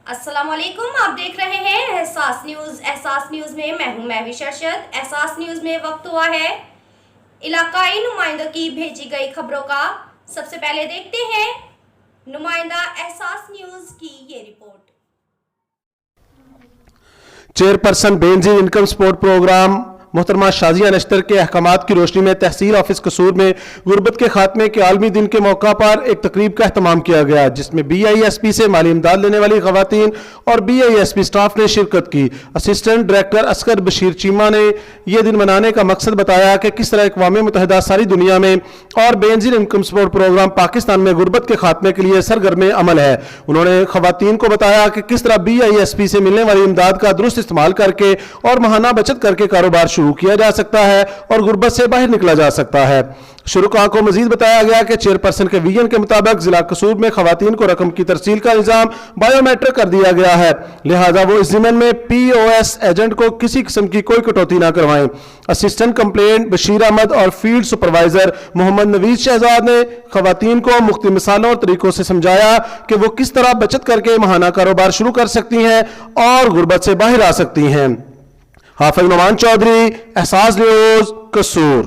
अस्सलाम वालेकुम, आप देख रहे हैं एहसास न्यूज़। एहसास न्यूज़ में मैं हूं महवी शरशद। एहसास न्यूज़ में वक्त हुआ है इलाकाई नुमाइंदों की भेजी गई खबरों का। सबसे पहले देखते हैं नुमाइंदा एहसास न्यूज़ की ये रिपोर्ट। Chairperson Benazir income support programme मोहतरमा शाजिया नश्तर के अहकामात की रोशनी में तहसील ऑफिस कसूर में गुर्बत के खात्मे के आलमी दिन के मौका पर एक तकरीब का अहतमाम किया गया, जिसमें BISP से माली इमदाद लेने वाली खवातीन और BISP स्टाफ ने शिरकत की। असिस्टेंट डायरेक्टर असगर बशीर चीमा ने यह दिन मनाने का मकसद बताया कि किस तरह अक़वाम मुत्तहिदा सारी दुनिया में और Benazir income support programme Pakistan में गुर्बत के खात्मे के लिए सरगर्म अमल है। उन्होंने खवातीन को बताया कि किस तरह BISP से मिलने वाली इमदाद का दुरुस्त इस्तेमाल करके और महाना बचत करके कारोबार शुरू किया जा सकता है और गुर्बत से बाहर निकला जा सकता है। शुरुका को मजीद बताया गया कि चेयरपर्सन के विजन के मुताबिक जिला कसूर में खवातीन को रकम की तरसील का निजाम बायोमेट्रिक कर दिया गया है, लिहाजा वो इस ज़िम्मन में POS एजेंट को किसी किस्म की कोई कटौती ना करवाएं। असिस्टेंट कंप्लेंट बशीर अहमद और फील्ड सुपरवाइजर मोहम्मद नवीद शहजाद ने खवातीन को मुख्तलिफ मिसालों और तरीकों से समझाया कि वो किस तरह बचत करके महाना कारोबार शुरू कर सकती हैं और गुर्बत से बाहर आ सकती हैं। हाफिज नुमान चौधरी, एहसास न्यूज़, कसूर।